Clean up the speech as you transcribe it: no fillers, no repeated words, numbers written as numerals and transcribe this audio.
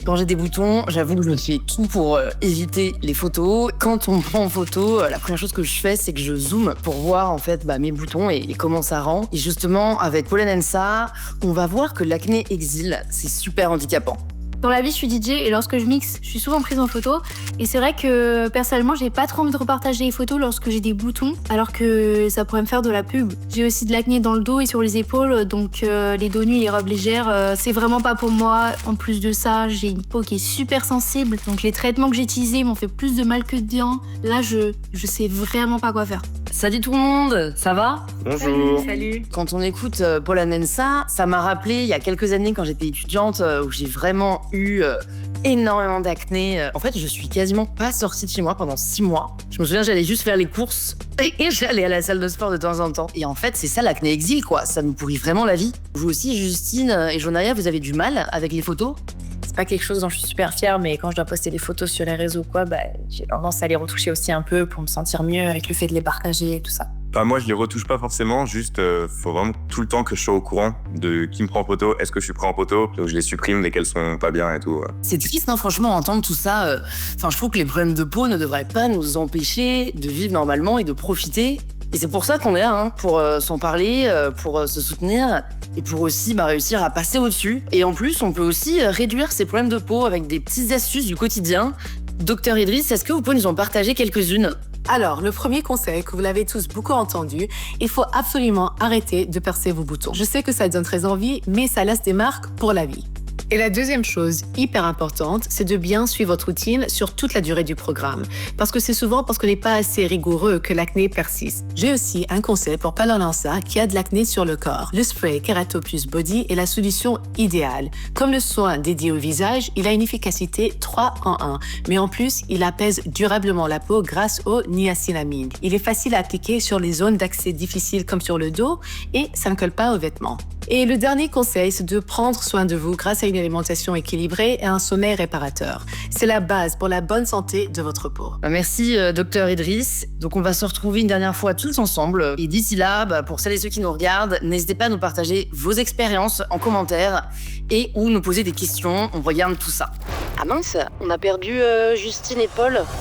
Quand j'ai des boutons, j'avoue que je fais tout pour éviter les photos. Quand on me prend en photo, la première chose que je fais, c'est que je zoome pour voir en fait mes boutons et comment ça rend. Et justement, avec Pollen & Ça, on va voir que l'acné exil, c'est super handicapant. Dans la vie, je suis DJ et lorsque je mixe, je suis souvent prise en photo. Et c'est vrai que personnellement, j'ai pas trop envie de repartager les photos lorsque j'ai des boutons, alors que ça pourrait me faire de la pub. J'ai aussi de l'acné dans le dos et sur les épaules, donc les dos nus et les robes légères, c'est vraiment pas pour moi. En plus de ça, j'ai une peau qui est super sensible, donc les traitements que j'ai utilisés m'ont fait plus de mal que de bien. Là, je sais vraiment pas quoi faire. Salut tout le monde, ça va ? Bonjour. Salut. Quand on écoute Pollen & Ça m'a rappelé il y a quelques années quand j'étais étudiante où j'ai vraiment eu énormément d'acné. En fait, je suis quasiment pas sortie de chez moi pendant 6 mois. Je me souviens, j'allais juste faire les courses et j'allais à la salle de sport de temps en temps. Et en fait, c'est ça l'acné exil, quoi. Ça nous pourrit vraiment la vie. Vous aussi, Justine et Jonaya, vous avez du mal avec les photos ? C'est pas quelque chose dont je suis super fière, mais quand je dois poster des photos sur les réseaux, j'ai tendance à les retoucher aussi un peu pour me sentir mieux avec le fait de les partager et tout ça. Enfin, moi, je les retouche pas forcément, juste faut vraiment tout le temps que je sois au courant de qui me prend en photo, est-ce que je suis pris en photo, donc je les supprime dès qu'elles sont pas bien et tout. C'est triste, non, franchement, entendre tout ça. Enfin, je trouve que les problèmes de peau ne devraient pas nous empêcher de vivre normalement et de profiter. Et c'est pour ça qu'on est là, pour s'en parler, pour se soutenir et pour aussi réussir à passer au-dessus. Et en plus, on peut aussi réduire ces problèmes de peau avec des petites astuces du quotidien. Docteur Idriss, est-ce que vous pouvez nous en partager quelques-unes ? Alors, le premier conseil, que vous l'avez tous beaucoup entendu, il faut absolument arrêter de percer vos boutons. Je sais que ça donne très envie, mais ça laisse des marques pour la vie. Et la deuxième chose hyper importante, c'est de bien suivre votre routine sur toute la durée du programme. Parce que c'est souvent parce qu'on n'est pas assez rigoureux que l'acné persiste. J'ai aussi un conseil pour Pollen & Ça qui a de l'acné sur le corps. Le spray Kerato Plus Body est la solution idéale. Comme le soin dédié au visage, il a une efficacité 3 en 1. Mais en plus, il apaise durablement la peau grâce au niacinamide. Il est facile à appliquer sur les zones d'accès difficiles comme sur le dos et ça ne colle pas aux vêtements. Et le dernier conseil, c'est de prendre soin de vous grâce à une alimentation équilibrée et un sommeil réparateur. C'est la base pour la bonne santé de votre peau. Merci, docteur Idriss. Donc, on va se retrouver une dernière fois tous ensemble. Et d'ici là, pour celles et ceux qui nous regardent, n'hésitez pas à nous partager vos expériences en commentaire et ou nous poser des questions. On regarde tout ça. Ah mince, on a perdu Justine et Paul.